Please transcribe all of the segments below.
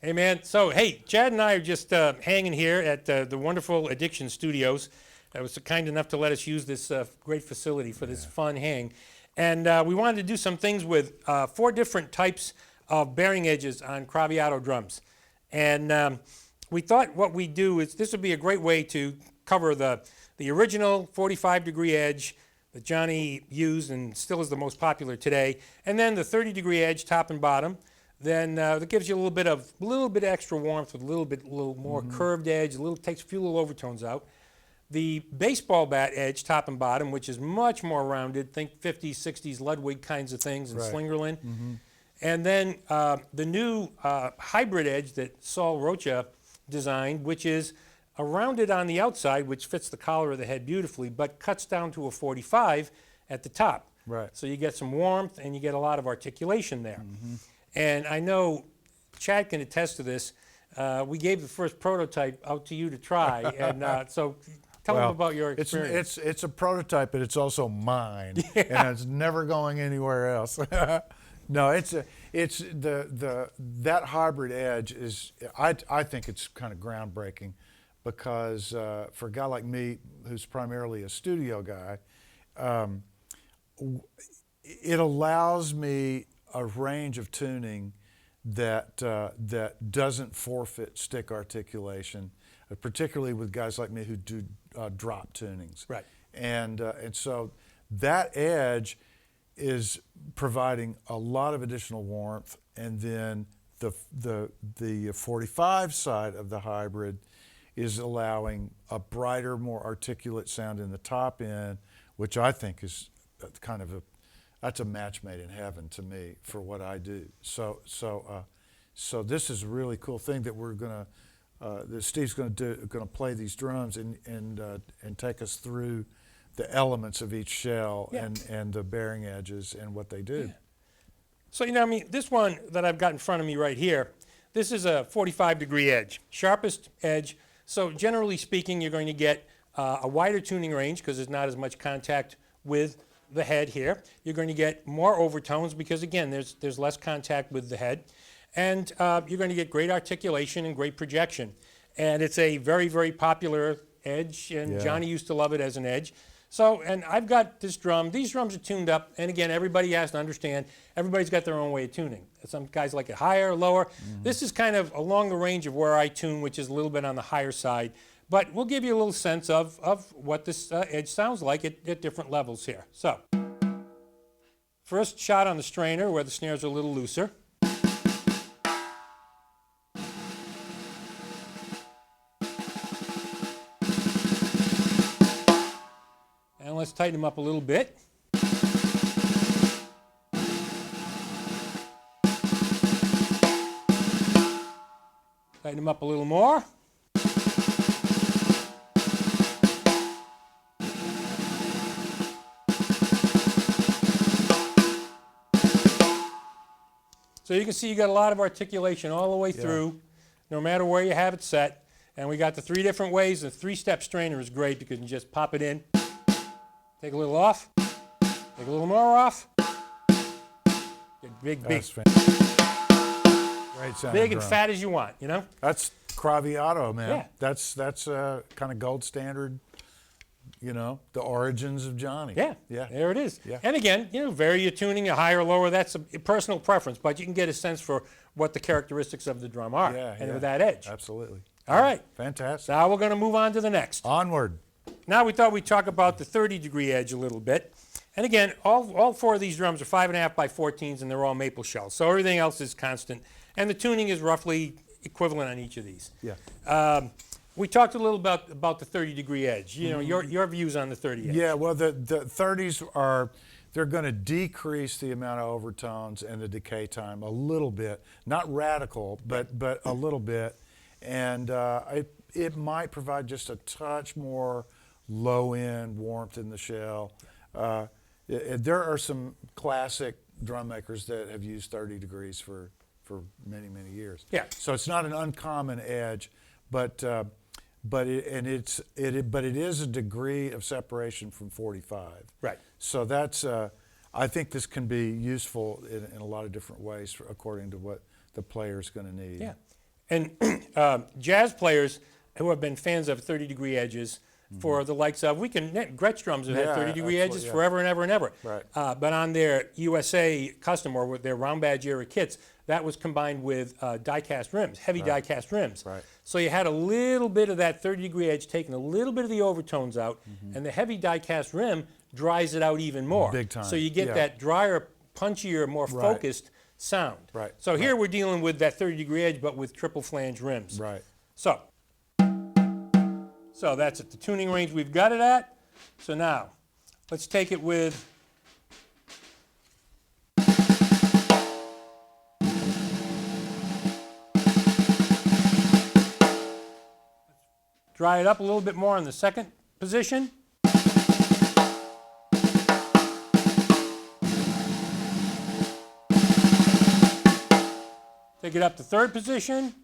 Hey, man. So, hey, Chad and I are just hanging here at the wonderful Addiction Studios. That was kind enough to let us use this great facility for this fun hang. And we wanted to do some things with 4 different types of bearing edges on Craviotto drums. And we thought what we'd do is this would be a great way to cover the original 45-degree edge that Johnny used and still is the most popular today, and then the 30-degree edge top and bottom. Then that gives you a little bit extra warmth with a little more curved edge. Takes a few little overtones out. The baseball bat edge, top and bottom, which is much more rounded. Think 50s, 60s Ludwig kinds of things and Slingerland. And then the new hybrid edge that Saul Rocha designed, which is a rounded on the outside, which fits the collar of the head beautifully, but cuts down to a 45 at the top. Right. So you get some warmth and you get a lot of articulation there. And I know Chad can attest to this. We gave the first prototype out to you to try, and so tell them about your experience. It's a prototype, but it's also mine, and it's never going anywhere else. No, that hybrid edge is. I think it's kind of groundbreaking, because for a guy like me, who's primarily a studio guy, it allows me a range of tuning that doesn't forfeit stick articulation, particularly with guys like me who do drop tunings. Right. And so that edge is providing a lot of additional warmth, and then the 45 side of the hybrid is allowing a brighter, more articulate sound in the top end, which I think is kind of that's a match made in heaven to me for what I do. So this is a really cool thing that we're that Steve's gonna play these drums and take us through the elements of each shell and the bearing edges and what they do. Yeah. So this one that I've got in front of me right here, this is a 45-degree edge, sharpest edge. So generally speaking, you're going to get a wider tuning range because there's not as much contact with the head here. You're going to get more overtones because, again, there's less contact with the head. And you're going to get great articulation and great projection. And it's a very, very popular edge, and Johnny used to love it as an edge. So, and I've got this drum. These drums are tuned up, and again, everybody has to understand, everybody's got their own way of tuning. Some guys like it higher, lower. This is kind of along the range of where I tune, which is a little bit on the higher side. But we'll give you a little sense of what this edge sounds like at different levels here. So, first shot on the strainer where the snares are a little looser. And let's tighten them up a little bit. Tighten them up a little more. So you can see you got a lot of articulation all the way through, no matter where you have it set. And we got the 3 different ways. The 3-step strainer is great because you can just pop it in, take a little off, take a little more off, get big. Great sound. Big and fat as you want, That's Craviotto, man. Yeah. That's kind of gold standard. The origins of Johnny. Yeah, there it is. Yeah. And again, vary your tuning, a higher or lower, that's a personal preference, but you can get a sense for what the characteristics of the drum are with that edge. Absolutely. All right. Fantastic. Now we're going to move on to the next. Onward. Now we thought we'd talk about the 30-degree edge a little bit. And again, all 4 of these drums are 5.5 by 14s, and they're all maple shells. So everything else is constant. And the tuning is roughly equivalent on each of these. Yeah. We talked a little about the 30-degree edge. Your views on the 30 edge. Yeah, well, the 30s they're going to decrease the amount of overtones and the decay time a little bit. Not radical, but a little bit. And it might provide just a touch more low-end warmth in the shell. There are some classic drum makers that have used 30 degrees for many, many years. Yeah. So it's not an uncommon edge, but it is a degree of separation from 45. Right. So that's I think this can be useful in a lot of different ways according to what the player's going to need. Yeah. And jazz players who have been fans of 30-degree edges for the likes of, Gretsch drums have had 30-degree edges forever and ever and ever. Right. But on their USA custom or with their round badge era kits, that was combined with die-cast rims, heavy die-cast rims. Right. So you had a little bit of that 30-degree edge, taking a little bit of the overtones out, and the heavy die-cast rim dries it out even more. Big time. So you get that drier, punchier, more focused sound. Right. So here we're dealing with that 30-degree edge, but with triple flange rims. Right. So that's at the tuning range we've got it at. So now, let's take it with dry it up a little bit more on the second position. Take it up to third position.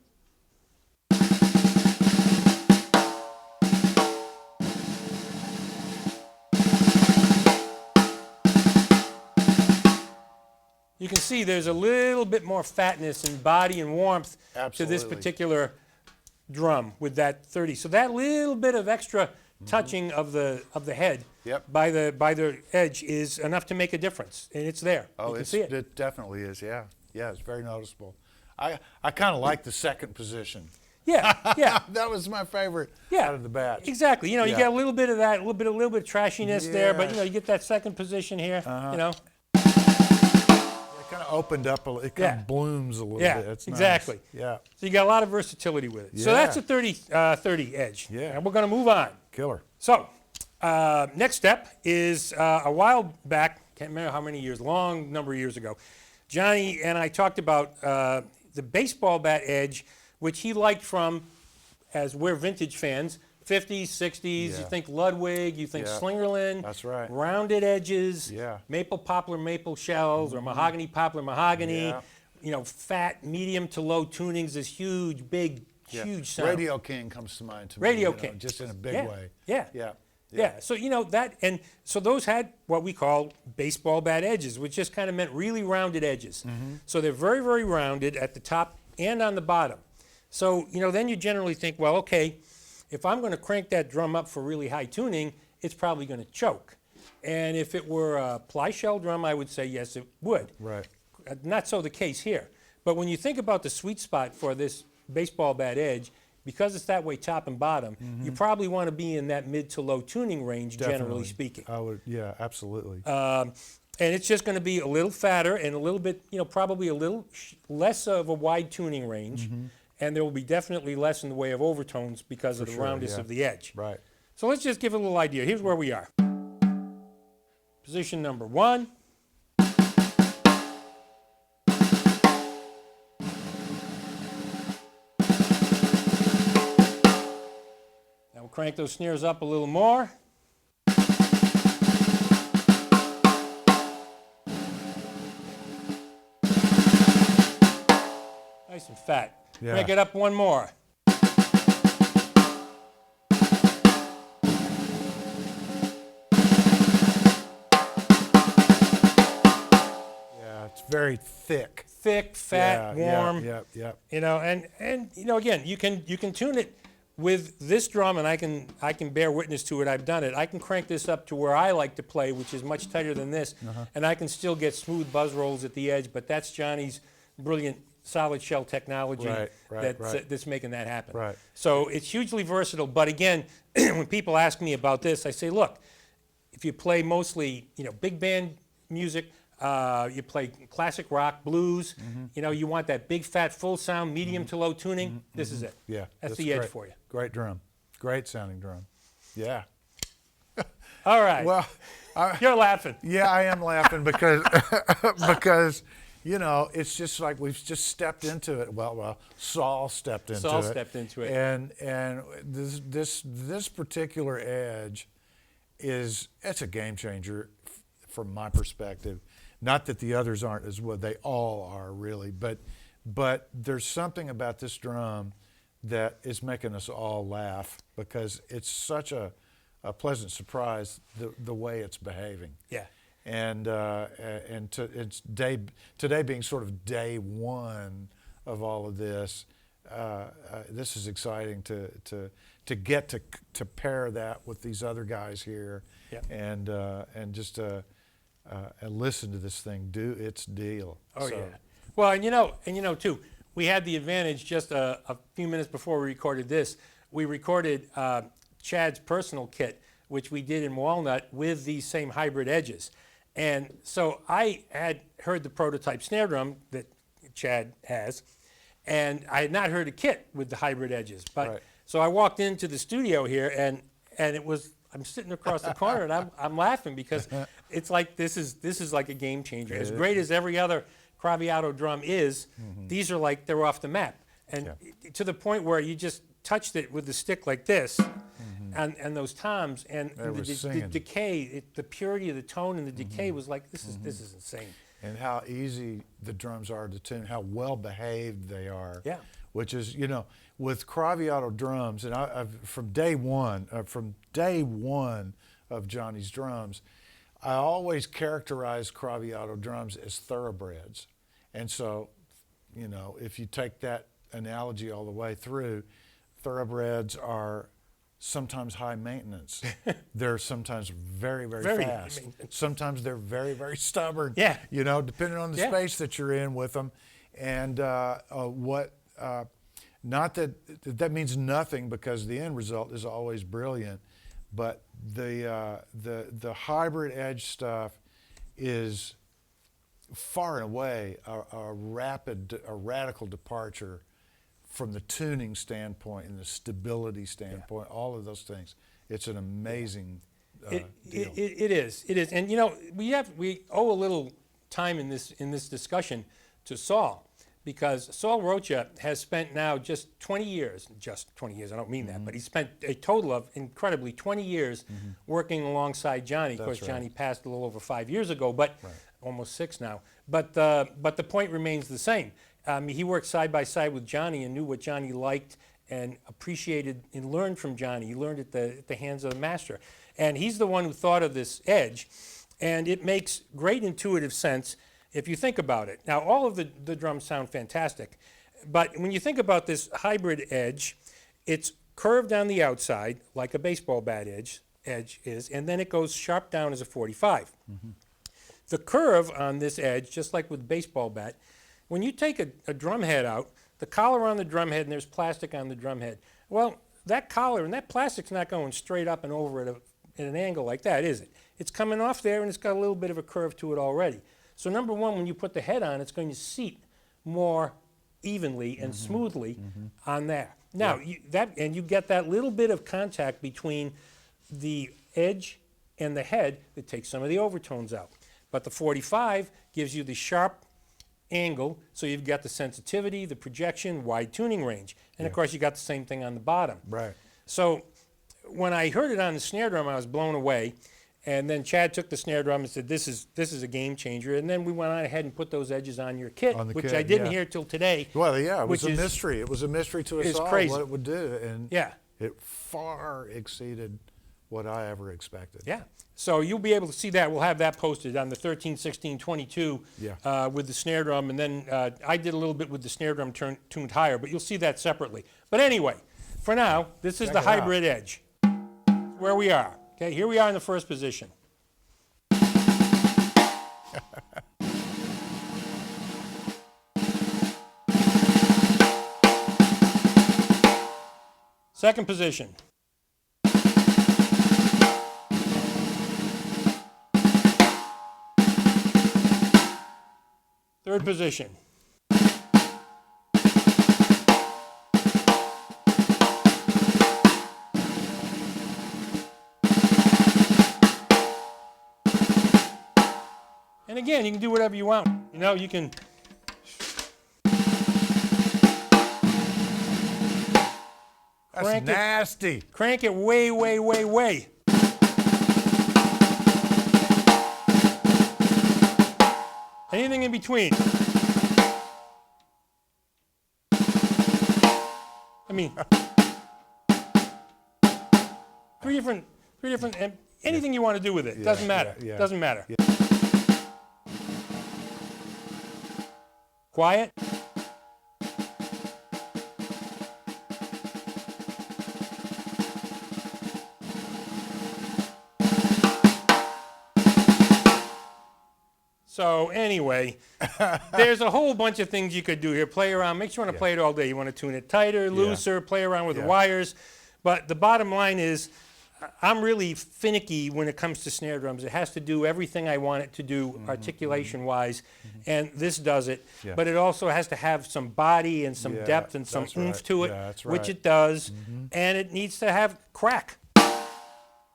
You can see there's a little bit more fatness and body and warmth to this particular drum with that 30. So that little bit of extra touching of the head by the edge is enough to make a difference, and it's there. Oh, you can see it. It definitely is. Yeah, it's very noticeable. I kind of like the second position. Yeah. That was my favorite out of the batch. Exactly. You get a little bit of that, a little bit of trashiness there, but you get that second position here. It kind of opened up. It kind of blooms a little bit. It's exactly. Nice. Yeah. So you got a lot of versatility with it. So that's a 30 edge. Yeah. And we're going to move on. Killer. So next step is a while back, can't remember how many years, long number of years ago, Johnny and I talked about the baseball bat edge, which he liked from, as we're vintage fans, 50s, 60s, you think Ludwig, you think Slingerland. That's right. Rounded edges, Yeah. maple poplar maple shells, or mahogany poplar mahogany, fat, medium to low tunings, this huge sound. Radio King comes to mind to me. Radio King. Just in a big way. Yeah, so that, and so those had what we call baseball bat edges, which just kind of meant really rounded edges. So they're very, very rounded at the top and on the bottom. So, then you generally think, well, okay, if I'm going to crank that drum up for really high tuning, it's probably going to choke. And if it were a ply shell drum, I would say yes, it would. Right. Not so the case here. But when you think about the sweet spot for this baseball bat edge, because it's that way top and bottom, you probably want to be in that mid to low tuning range, generally speaking. I would, absolutely. And it's just going to be a little fatter and a little bit, probably a little less of a wide tuning range. And there will be definitely less in the way of overtones because of the roundness of the edge. Right. So let's just give a little idea. Here's where we are. Position number 1. Now we'll crank those snares up a little more. Nice and fat. Crank it up one more. It's very thick. Thick, fat, warm. Yeah. And again, you can tune it with this drum, and I can bear witness to it. I've done it. I can crank this up to where I like to play, which is much tighter than this, and I can still get smooth buzz rolls at the edge. But that's Johnny's brilliant solid shell technology that's making that happen. Right. So it's hugely versatile. But again, when people ask me about this, I say, look, if you play mostly big band music. You play classic rock, blues. You want that big, fat, full sound, medium to low tuning. This is it. Yeah, that's the edge for you. Great drum, great sounding drum. Yeah. All right. Well, you're laughing. Yeah, I am laughing because it's just like we've just stepped into it. Well, Saul stepped into it. Stepped into it. And this particular edge it's a game changer from my perspective. Not that the others aren't as well, they all are really, but there's something about this drum that is making us all laugh because it's such a pleasant surprise the way it's behaving. Yeah. And it's today being sort of day one of all of this, this is exciting to get to pair that with these other guys here, Yeah. and just and listen to this thing do its deal. Oh So, yeah. Well, and you know too, we had the advantage just a few minutes before we recorded this. We recorded Chad's personal kit, which we did in walnut with these same hybrid edges, and so I had heard the prototype snare drum that Chad has, and I had not heard a kit with the hybrid edges. But Right. so I walked into the studio here, and it was. I'm sitting across the corner, and I'm laughing because it's like this is like a game changer. As great as every other Craviotto drum is, these are like they're off the map, and to the point where you just touched it with the stick like this, and those toms and the decay, the purity of the tone and the decay was like this is insane. and how easy the drums are to tune, how well behaved they are. Yeah. Which is, with Craviotto drums, and I've from day one of Johnny's drums, I always characterize Craviotto drums as thoroughbreds. And so, if you take that analogy all the way through, thoroughbreds are sometimes high maintenance. They're sometimes very, very fast. Sometimes they're very, very stubborn. Yeah. Depending on the space that you're in with them. And not that means nothing, because the end result is always brilliant, but the hybrid edge stuff is far and away a radical departure from the tuning standpoint and the stability standpoint, all of those things. It's an amazing deal. It is, and we owe a little time in this discussion to Saul, because Saul Rocha has spent now just 20 years, I don't mean that, but he spent a total of incredibly 20 years working alongside Johnny. Of course, Johnny passed a little over 5 years ago, but almost 6 now. But the point remains the same. He worked side by side with Johnny and knew what Johnny liked and appreciated and learned from Johnny. He learned at the hands of the master. And he's the one who thought of this edge, and it makes great intuitive sense if you think about it. Now, all of the drums sound fantastic, but when you think about this hybrid edge, it's curved on the outside like a baseball bat edge is, and then it goes sharp down as a 45. The curve on this edge, just like with the baseball bat, when you take a drum head out, the collar on the drum head, and there's plastic on the drum head, well, that collar and that plastic's not going straight up and over at an angle like that, is it? It's coming off there, and it's got a little bit of a curve to it already. So number one, when you put the head on, it's going to seat more evenly and smoothly on there. Now, you get that little bit of contact between the edge and the head that takes some of the overtones out. But the 45 gives you the sharp angle, so you've got the sensitivity, the projection, wide tuning range. And of course, you got the same thing on the bottom. Right. So when I heard it on the snare drum, I was blown away. And then Chad took the snare drum and said, this is a game changer. And then we went on ahead and put those edges on your kit, which I didn't hear till today. Well, yeah, it was a mystery. It was a mystery to us all crazy. what it would do. And Yeah. it far exceeded what I ever expected. Yeah. So you'll be able to see that. We'll have that posted on the 13, 16, 22 with the snare drum. And then I did a little bit with the snare drum tuned higher, but you'll see that separately. But anyway, for now, this is the hybrid edge, where we are. Okay, here we are in the first position. Second position. Third position. And again, you can do whatever you want. You can. That's nasty. Crank it way, way, way, way. Anything in between. I mean, three different, anything you want to do with it. Doesn't matter. Doesn't matter. Quiet. So anyway, there's a whole bunch of things you could do here. Play around. Make sure you want to play it all day. You want to tune it tighter, looser, play around with the wires. But the bottom line is, I'm really finicky when it comes to snare drums. It has to do everything I want it to do articulation-wise, and this does it. Yeah. But it also has to have some body and some depth and some oomph to it, that's which right. it does. And it needs to have crack.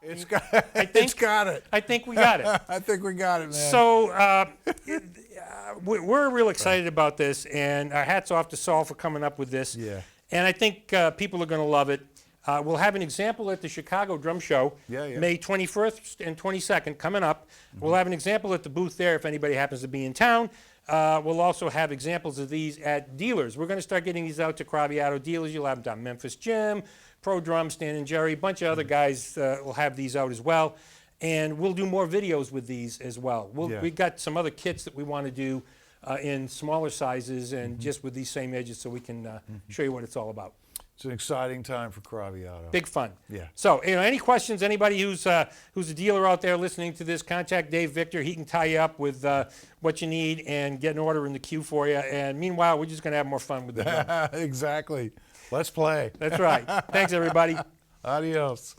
It's got, think- it's got it. I think we got it. I think we got it, man. So we're real excited about this, and our hats off to Saul for coming up with this. Yeah. And I think people are going to love it. We'll have an example at the Chicago Drum Show, May 21st and 22nd, coming up. We'll have an example at the booth there if anybody happens to be in town. We'll also have examples of these at dealers. We're going to start getting these out to Craviotto dealers. You'll have them down Memphis Jim, Pro Drum, Stan and Jerry. A bunch of other guys will have these out as well. And we'll do more videos with these as well. We've got some other kits that we want to do in smaller sizes and just with these same edges so we can show you what it's all about. It's an exciting time for Craviotto. Big fun. Yeah. So, any questions? Anybody who's a dealer out there listening to this, contact Dave Victor. He can tie you up with what you need and get an order in the queue for you. And meanwhile, we're just going to have more fun with the drum. Exactly. Let's play. That's right. Thanks, everybody. Adios.